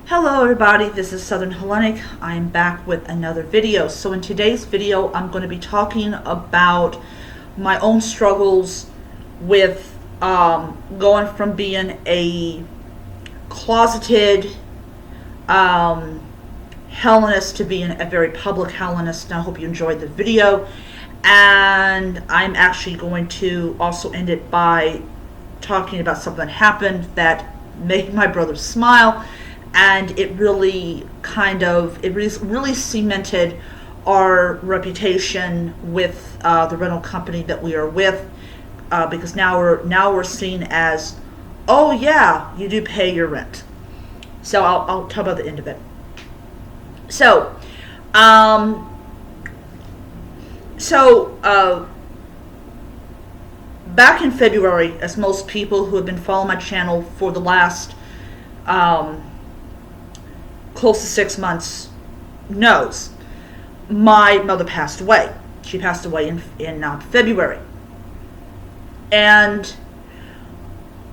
Hello everybody, this is Southern Hellenic. I'm back with another video. So in today's video, I'm going to be talking about my own struggles with going from being a closeted Hellenist to being a very public Hellenist. And I hope you enjoyed the video. And I'm actually going to also end it by talking about something that happened that made my brother smile. And it really really cemented our reputation with the rental company that we are with, because now we're seen as, oh yeah, you do pay your rent. So I'll tell about the end of it. So, back in February, as most people who have been following my channel for the last close to 6 months knows, my mother passed away. She passed away in February. And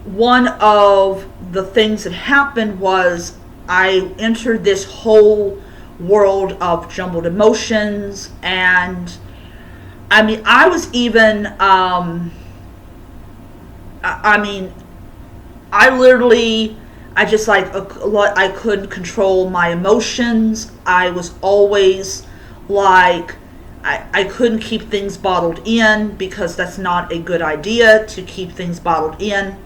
one of the things that happened was I entered this whole world of jumbled emotions. And I mean, I was even, I couldn't control my emotions. I was always like, I couldn't keep things bottled in, because that's not a good idea to keep things bottled in,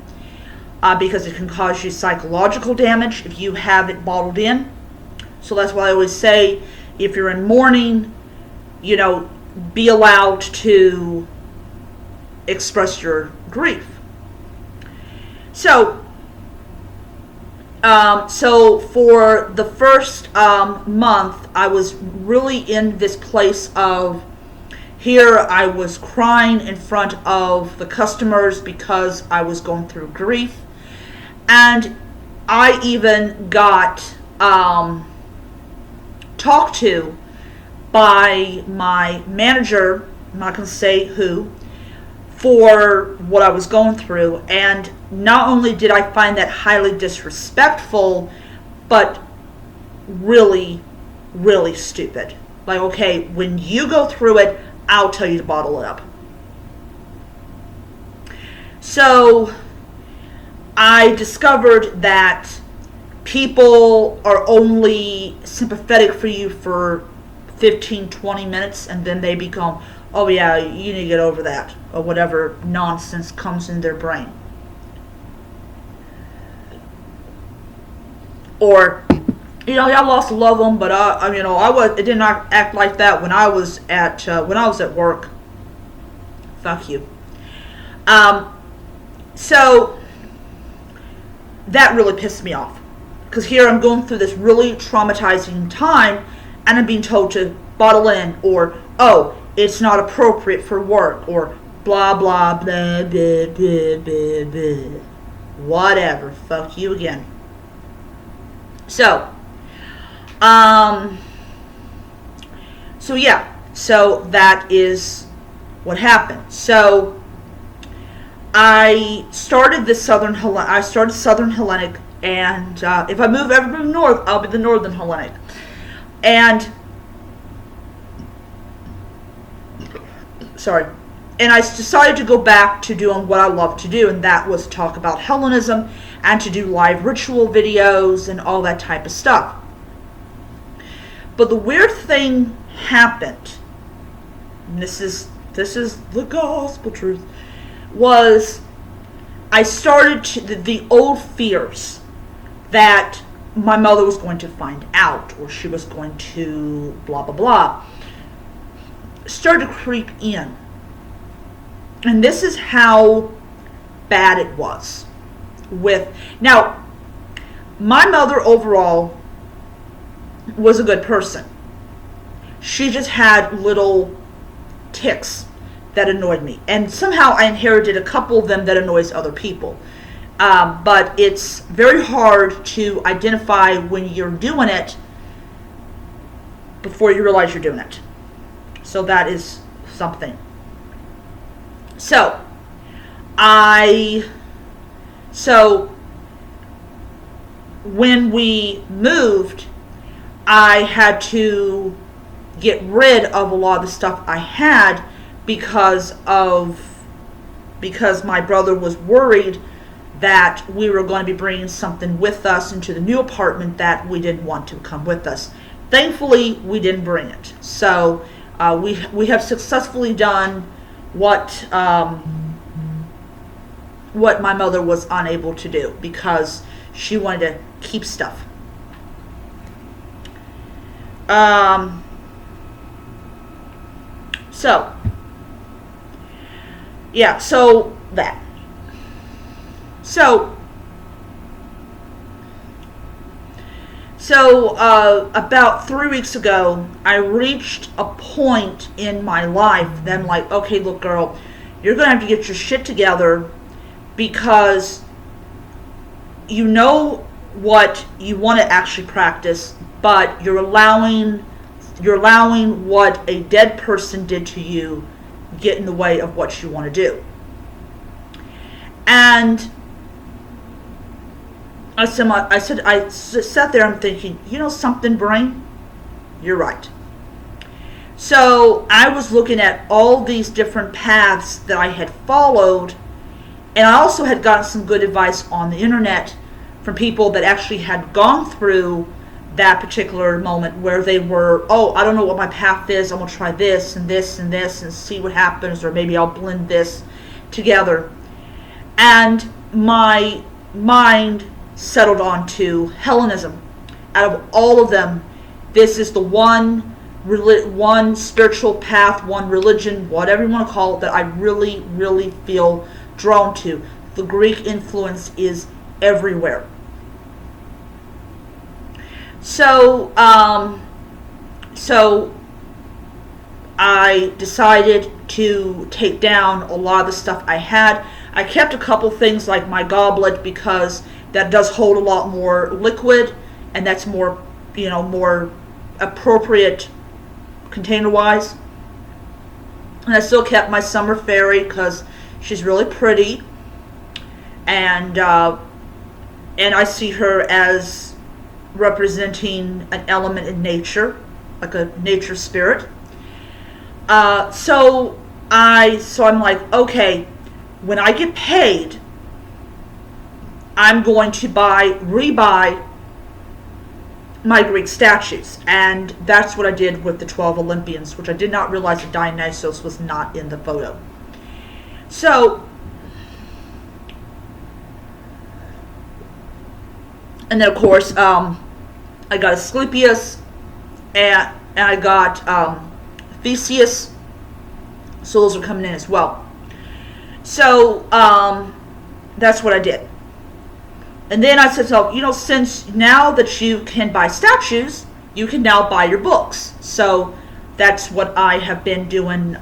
because it can cause you psychological damage if you have it bottled in. So that's why I always say, if you're in mourning, be allowed to express your grief. So for the first month, I was really in this place of, here I was crying in front of the customers because I was going through grief. And I even got talked to by my manager, I'm not going to say who, for what I was going through. And not only did I find that highly disrespectful, but really, really stupid. Like, okay, when you go through it, I'll tell you to bottle it up. So I discovered that people are only sympathetic for you for 15-20 minutes, and then they become, oh yeah, you need to get over that, or whatever nonsense comes in their brain. Or, I lost a loved one, but it did not act like that when I was at work. Fuck you. So that really pissed me off, because here I'm going through this really traumatizing time, and I'm being told to bottle in, or, oh, it's not appropriate for work, or blah, blah, blah, blah, blah, blah, blah. Whatever. Fuck you again. So that is what happened. So I started Southern Hellenic, and if I ever move north, I'll be the Northern Hellenic. And I decided to go back to doing what I love to do, and that was talk about Hellenism and to do live ritual videos and all that type of stuff. But the weird thing happened, and this is the gospel truth, was I started the old fears that my mother was going to find out, or she was going to blah, blah, blah, started to creep in. And this is how bad it was. Now, my mother overall was a good person. She just had little tics that annoyed me. And somehow I inherited a couple of them that annoys other people. But it's very hard to identify when you're doing it before you realize you're doing it. So that is something. So when we moved, I had to get rid of a lot of the stuff I had because my brother was worried that we were going to be bringing something with us into the new apartment that we didn't want to come with us. Thankfully, we didn't bring it. So we have successfully done what my mother was unable to do because she wanted to keep stuff. So that. So about 3 weeks ago, I reached a point in my life that I'm like, okay, look, girl, you're going to have to get your shit together because you know what you want to actually practice, but you're allowing what a dead person did to you get in the way of what you want to do. And I sat there, I'm thinking, you know something, brain? You're right. So I was looking at all these different paths that I had followed, and I also had gotten some good advice on the internet from people that actually had gone through that particular moment where they were, oh, I don't know what my path is, I'm going to try this and this and this and see what happens, or maybe I'll blend this together. And my mind settled onto Hellenism. Out of all of them, this is the one spiritual path, one religion, whatever you want to call it, that I really, really feel drawn to. The Greek influence is everywhere. So I decided to take down a lot of the stuff I had. I kept a couple things like my goblet because that does hold a lot more liquid, and that's more appropriate container-wise. And I still kept my summer fairy because she's really pretty, and I see her as representing an element in nature, like a nature spirit. So I'm like, okay, when I get paid, I'm going to rebuy my Greek statues. And that's what I did with the 12 Olympians, which I did not realize that Dionysos was not in the photo. So, and then of course, I got Asclepius, and I got Theseus, so those are coming in as well. So that's what I did. And then I said, so, since now that you can buy statues, you can now buy your books. So that's what I have been doing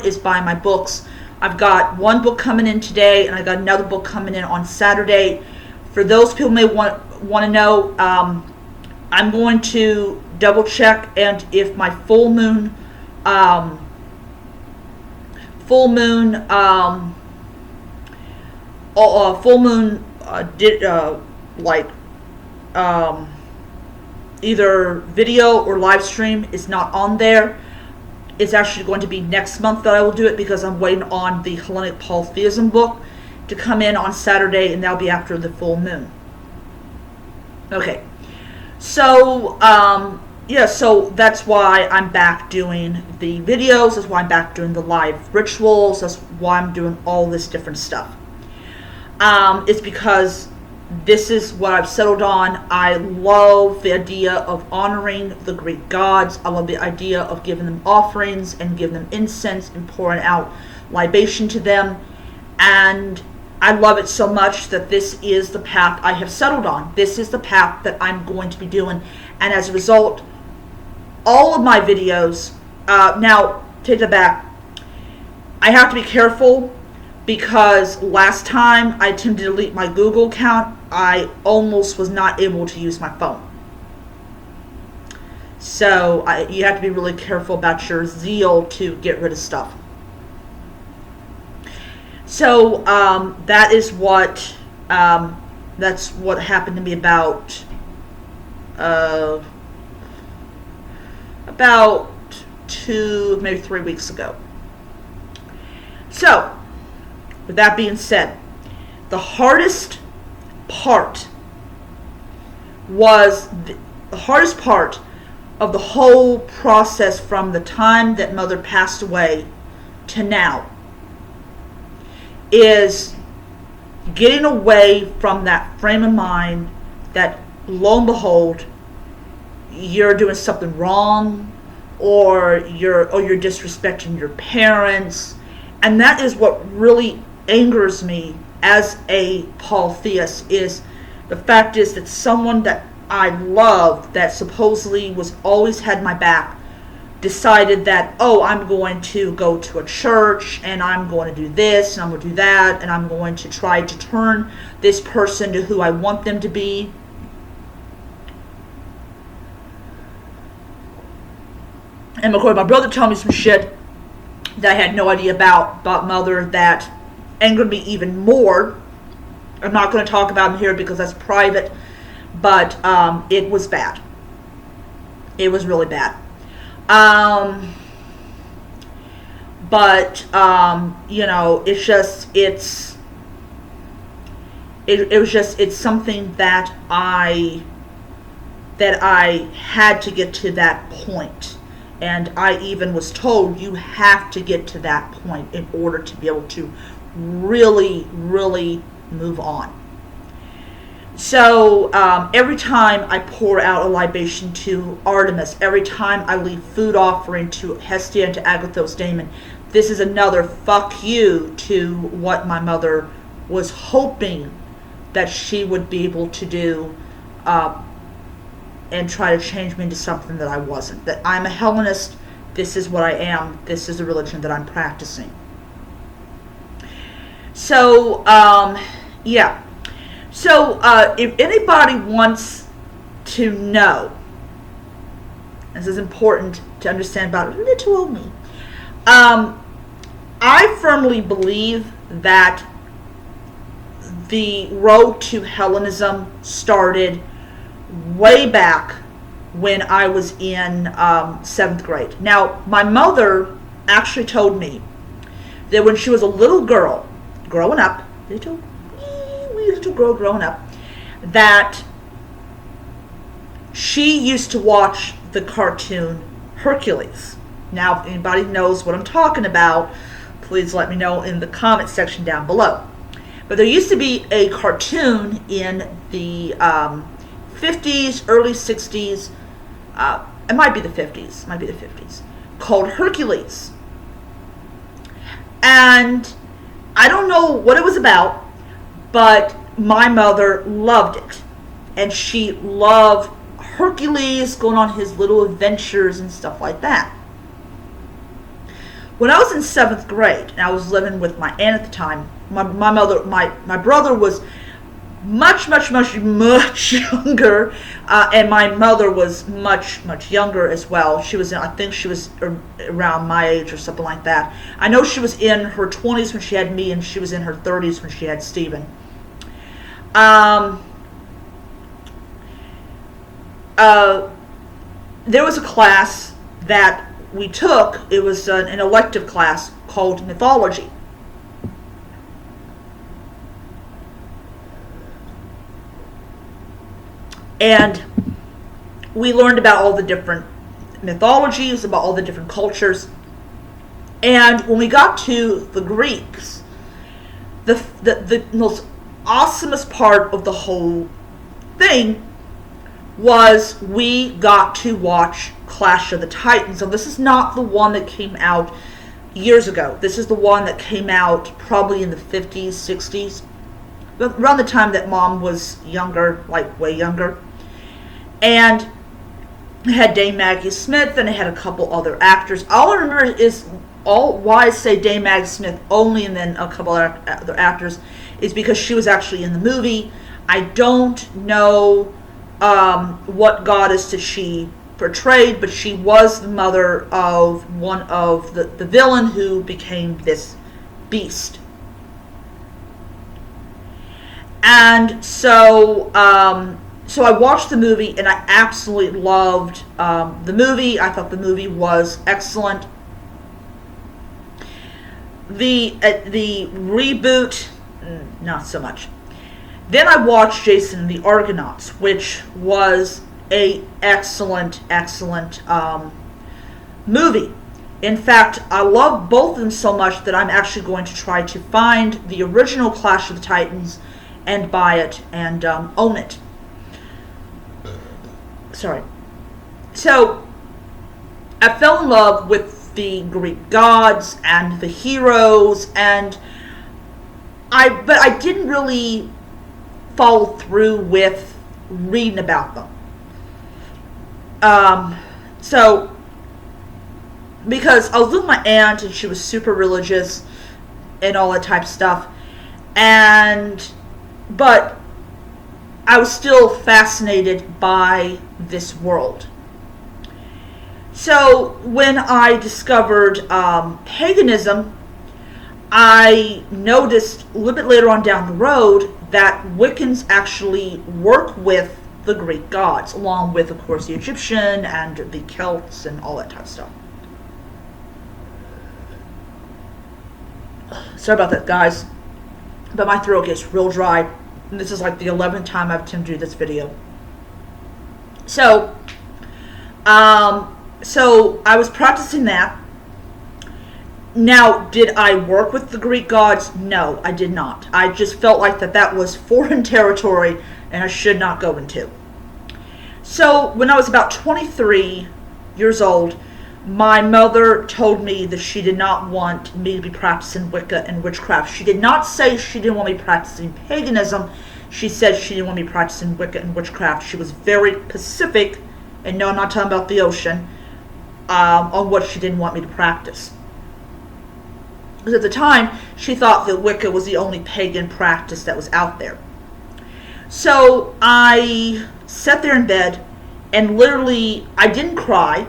is buying my books. I've got one book coming in today, and I got another book coming in on Saturday. For those people who may want to know, I'm going to double check, and if my full moon either video or live stream is not on there. It's actually going to be next month that I will do it, because I'm waiting on the Hellenic polytheism book to come in on Saturday, and that'll be after the full moon. Okay, so so that's why I'm back doing the videos. That's why I'm back doing the live rituals. That's why I'm doing all this different stuff. It's because this is what I've settled on. I love the idea of honoring the Greek gods. I love the idea of giving them offerings and giving them incense and pouring out libation to them. And I love it so much that this is the path I have settled on. This is the path that I'm going to be doing. And as a result, all of my videos, now take it back, I have to be careful, because last time I attempted to delete my Google account, I almost was not able to use my phone. So you have to be really careful about your zeal to get rid of stuff. So that is what That's what happened to me about uh, 2, maybe 3 weeks ago. So, with that being said, the hardest part of the whole process from the time that Mother passed away to now is getting away from that frame of mind that, lo and behold, you're doing something wrong, or you're disrespecting your parents. And that is what really angers me as a polytheist, is the fact is that someone that I love, that supposedly was always had my back, decided that, oh, I'm going to go to a church, and I'm going to do this, and I'm going to do that, and I'm going to try to turn this person to who I want them to be. And of course, my brother told me some shit that I had no idea about Mother, that angered me even more. I'm not going to talk about it here because that's private, but it was bad. It was really bad. You know, it's something that I had to get to that point. And I even was told, you have to get to that point in order to be able to really, really move on. So every time I pour out a libation to Artemis, every time I leave food offering to Hestia and to Agathos Daemon, this is another fuck you to what my mother was hoping that she would be able to do, and try to change me into something that I wasn't. That I'm a Hellenist, this is what I am, this is the religion that I'm practicing. So, yeah. So, if anybody wants to know, this is important to understand about little old me, I firmly believe that the road to Hellenism started way back when I was in 7th grade. Now, my mother actually told me that when she was a little girl, growing up, little girl growing up, that she used to watch the cartoon Hercules. Now, if anybody knows what I'm talking about, please let me know in the comment section down below. But there used to be a cartoon in the 50s, early 60s, it might be the 50s, called Hercules. And I don't know what it was about, but my mother loved it. And she loved Hercules going on his little adventures and stuff like that. When I was in 7th grade, and I was living with my aunt at the time, my brother was much younger, and my mother was much younger as well. I think she was around my age or something like that. I know she was in her 20s when she had me, and she was in her 30s when she had Stephen. There was a class that we took. It was an elective class called mythology. And we learned about all the different mythologies, about all the different cultures. And when we got to the Greeks, the most awesomest part of the whole thing was we got to watch Clash of the Titans. So this is not the one that came out years ago. This is the one that came out probably in the 50s, 60s. Around the time that Mom was younger, like way younger. And it had Dame Maggie Smith, and it had a couple other actors. All I remember is, why I say Dame Maggie Smith only and then a couple other actors, is because she was actually in the movie. I don't know what goddess that she portrayed, but she was the mother of one of the villain who became this beast. And so I watched the movie, and I absolutely loved the movie. I thought the movie was excellent. The reboot, not so much. Then I watched Jason and the Argonauts, which was a excellent movie. In fact, I love both of them so much that I'm actually going to try to find the original Clash of the Titans and buy it and own it. Sorry. So, I fell in love with the Greek gods and the heroes, but I didn't really follow through with reading about them. So, because I was with my aunt and she was super religious and all that type of stuff, but I was still fascinated by this world. So when I discovered paganism, I noticed a little bit later on down the road that Wiccans actually work with the Greek gods, along with, of course, the Egyptian and the Celts and all that type of stuff. Sorry about that, guys, but my throat gets real dry, and this is like the 11th time I've attempted to do this video. So I was practicing that. Now, did I work with the Greek gods? No, I did not. I just felt like that was foreign territory and I should not go into. So, when I was about 23 years old, my mother told me that she did not want me to be practicing Wicca and witchcraft. She did not say she didn't want me practicing paganism. She said she didn't want me practicing Wicca and witchcraft. She was very specific, and no, I'm not talking about the ocean, on what she didn't want me to practice. Because at the time, she thought that Wicca was the only pagan practice that was out there. So I sat there in bed, and literally, I didn't cry.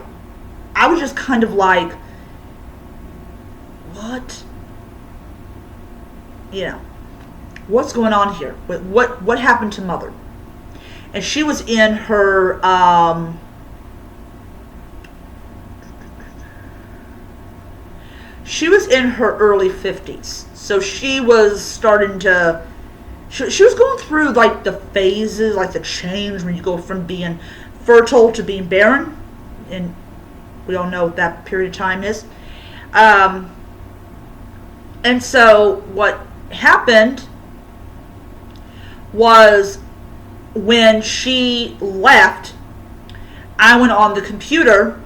I was just kind of like, what? What's going on here? What happened to Mother? And she was in her, early 50s. So she was starting to, she was going through like the phases, like the change when you go from being fertile to being barren. And we all know what that period of time is. And so what happened was when she left, I went on the computer,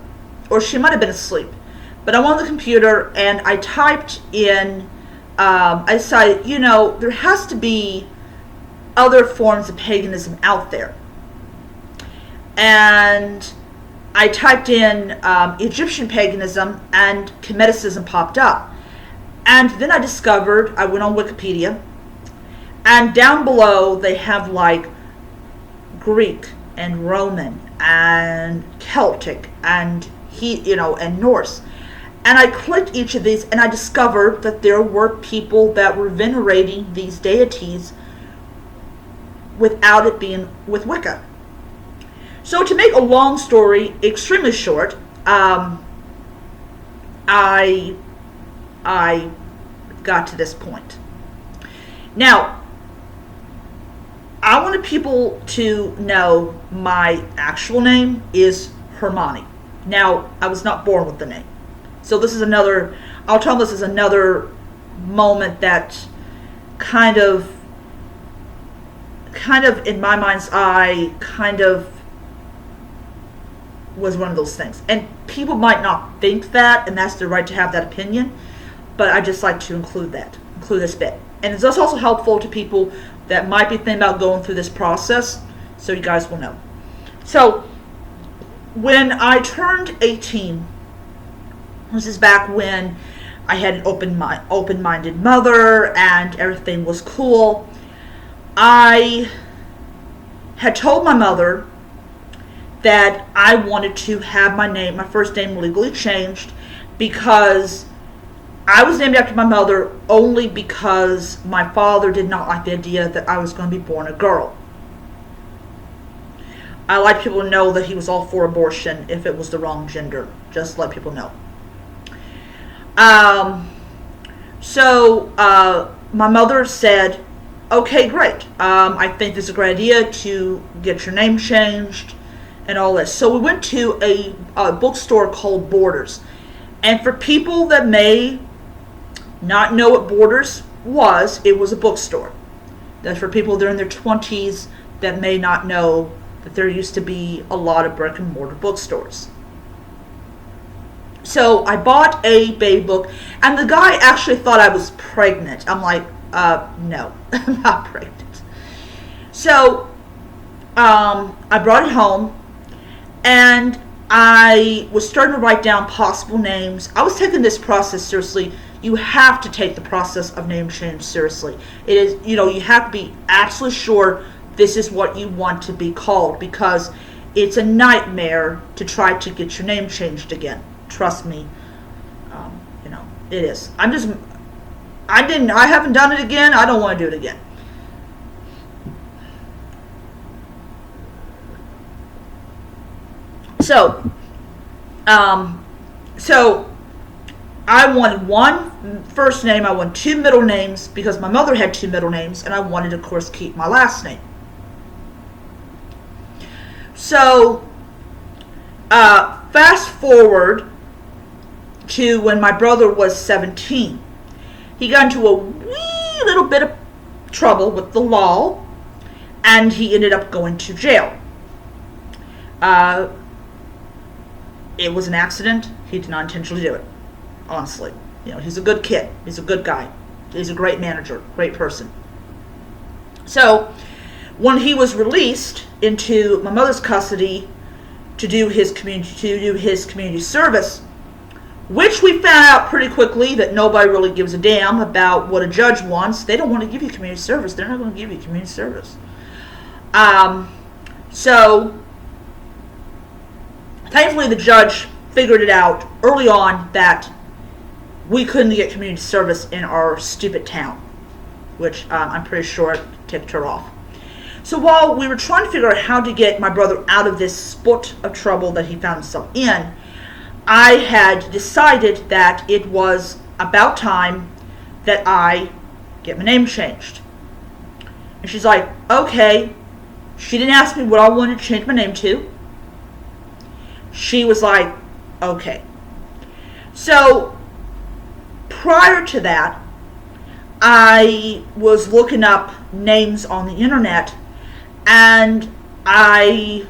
or she might have been asleep, but I went on the computer and I typed in, I decided, there has to be other forms of paganism out there. And I typed in Egyptian paganism, and Chemeticism popped up. And then I discovered, I went on Wikipedia, and down below they have like Greek and Roman and Celtic and and Norse. And I clicked each of these, and I discovered that there were people that were venerating these deities without it being with Wicca. So to make a long story extremely short, I got to this point. Now, I wanted people to know my actual name is Hermione. Now, I was not born with the name. So this is another, I'll tell them this is another moment that kind of in my mind's eye, was one of those things. And people might not think that, and that's their right to have that opinion, but I just like to include this bit. And it's also helpful to people that might be thinking about going through this process, so you guys will know. So, when I turned 18, this is back when I had an open-minded mother and everything was cool, I had told my mother that I wanted to have my first name legally changed, because I was named after my mother only because my father did not like the idea that I was going to be born a girl. I like people to know that he was all for abortion if it was the wrong gender. Just let people know. My mother said, okay, great. I think this is a great idea to get your name changed and all this. So we went to a bookstore called Borders. And for people that may not know what Borders was, it was a bookstore. That's for people that are in their 20s that may not know that there used to be a lot of brick and mortar bookstores. So I bought a baby book, and the guy actually thought I was pregnant. I'm like, no, I'm not pregnant. So I brought it home, and I was starting to write down possible names. I was taking this process seriously. You have to take the process of name change seriously. It is, you have to be absolutely sure this is what you want to be called, because it's a nightmare to try to get your name changed again. Trust me, it is. I haven't done it again. I don't want to do it again. So I wanted one first name, I wanted two middle names, because my mother had two middle names, and I wanted, of course, keep my last name. So, fast forward to when my brother was 17. He got into a wee little bit of trouble with the law, and he ended up going to jail. It was an accident. He did not intentionally do it, honestly. He's a good kid. He's a good guy. He's a great manager, great person. So, when he was released into my mother's custody to do his community service, which we found out pretty quickly that nobody really gives a damn about what a judge wants. They don't want to give you community service. They're not going to give you community service. So, thankfully the judge figured it out early on that we couldn't get community service in our stupid town, which I'm pretty sure ticked her off. So while we were trying to figure out how to get my brother out of this spot of trouble that he found himself in, I had decided that it was about time that I get my name changed. And she's like, okay. She didn't ask me what I wanted to change my name to. She was like, okay. So, prior to that, I was looking up names on the internet, and I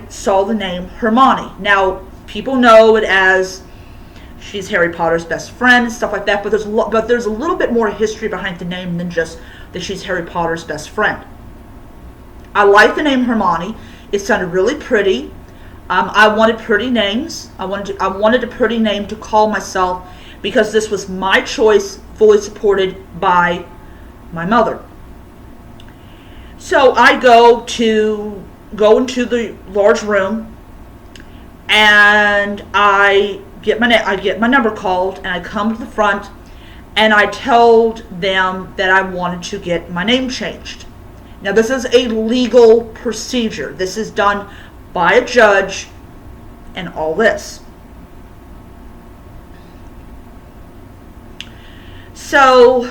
saw the name Hermione. Now, people know it as she's Harry Potter's best friend and stuff like that, but there's a little bit more history behind the name than just that she's Harry Potter's best friend. I like the name Hermione. It sounded really pretty. I wanted pretty names. I wanted a pretty name to call myself, because this was my choice, fully supported by my mother. So I go into the large room, and I get my number called, and I come to the front, and I told them that I wanted to get my name changed. Now, this is a legal procedure. This is done by a judge and all this. So,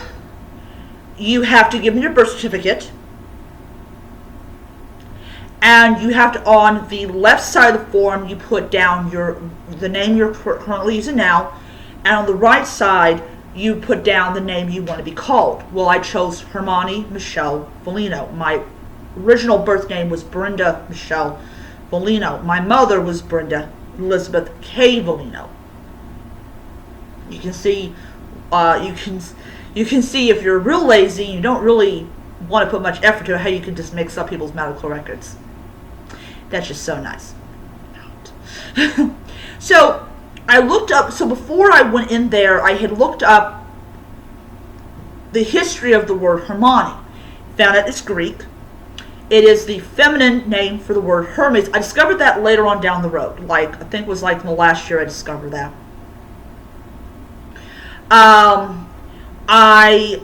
you have to give me your birth certificate, and you have to, on the left side of the form, you put down the name you're currently using now, and on the right side, you put down the name you want to be called. Well, I chose Hermione Michelle Volino. My original birth name was Brenda Michelle Volino. My mother was Brenda Elizabeth K. Volino. You can see, you can see if you're real lazy, you don't really want to put much effort to it, how you can just mix up people's medical records. That's just so nice. So, I looked up, so before I went in there, I had looked up the history of the word Hermione. Found out it's Greek. It is the feminine name for the word Hermes. I discovered that later on down the road. I think it was in the last year I discovered that. Um, I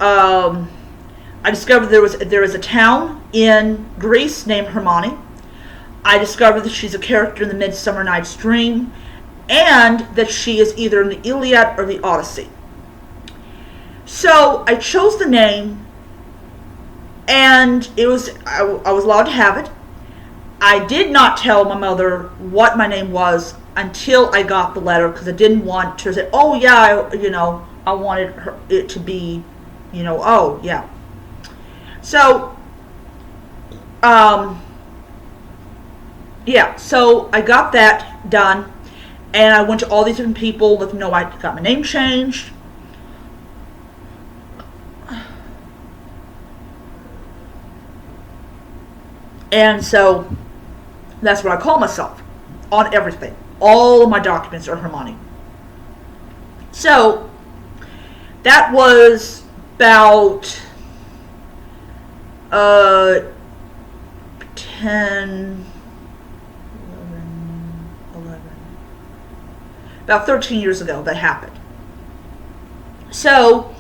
discovered there is a town in Greece named Hermione. I discovered that she's a character in the Midsummer Night's Dream, and that she is either in the Iliad or the Odyssey. So I chose the name, and I was allowed to have it. I did not tell my mother what my name was until I got the letter, because I didn't want to say, oh yeah, I wanted it to be, oh yeah. So, yeah, so I got that done, and I went to all these different people, let them know I got my name changed. And so that's what I call myself on everything. All of my documents are Hermione. So that was about 10, 11, about 13 years ago that happened. So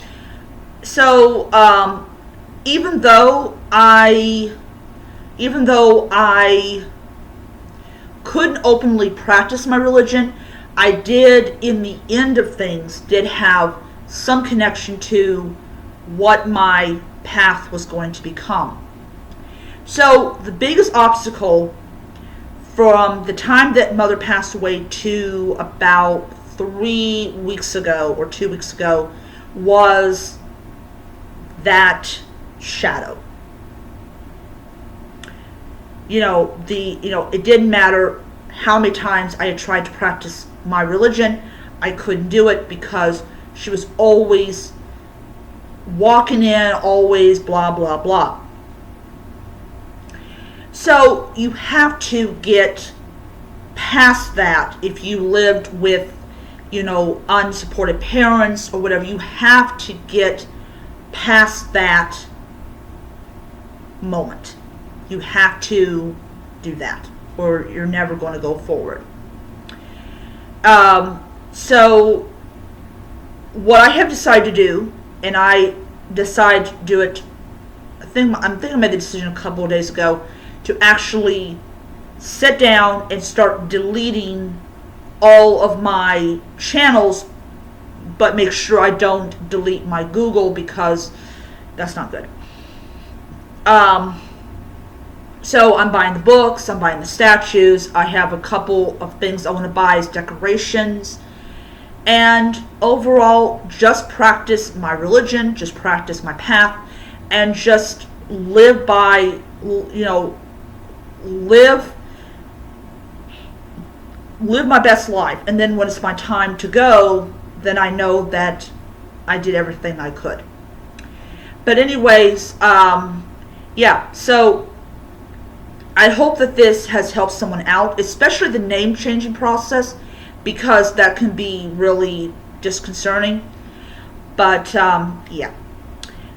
even though I couldn't openly practice my religion, I did, in the end of things, did have some connection to what my path was going to become. So the biggest obstacle from the time that Mother passed away to about 3 weeks ago or 2 weeks ago was that shadow. It didn't matter how many times I had tried to practice my religion, I couldn't do it because she was always walking in, always blah, blah, blah. So you have to get past that if you lived with, unsupported parents or whatever. You have to get past that moment. You have to do that, or you're never going to go forward. So what I have decided to do, and I decided to do it, I think I made the decision a couple of days ago, to actually sit down and start deleting all of my channels, but make sure I don't delete my Google, because that's not good. So I'm buying the books, I'm buying the statues, I have a couple of things I want to buy as decorations, and overall just practice my religion, just practice my path, and just live by, live my best life. And then when it's my time to go, then I know that I did everything I could. But anyways, yeah, so I hope that this has helped someone out, especially the name changing process, because that can be really disconcerting. But yeah.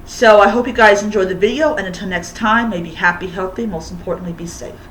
So I hope you guys enjoyed the video, and until next time, may be happy, healthy, most importantly, be safe.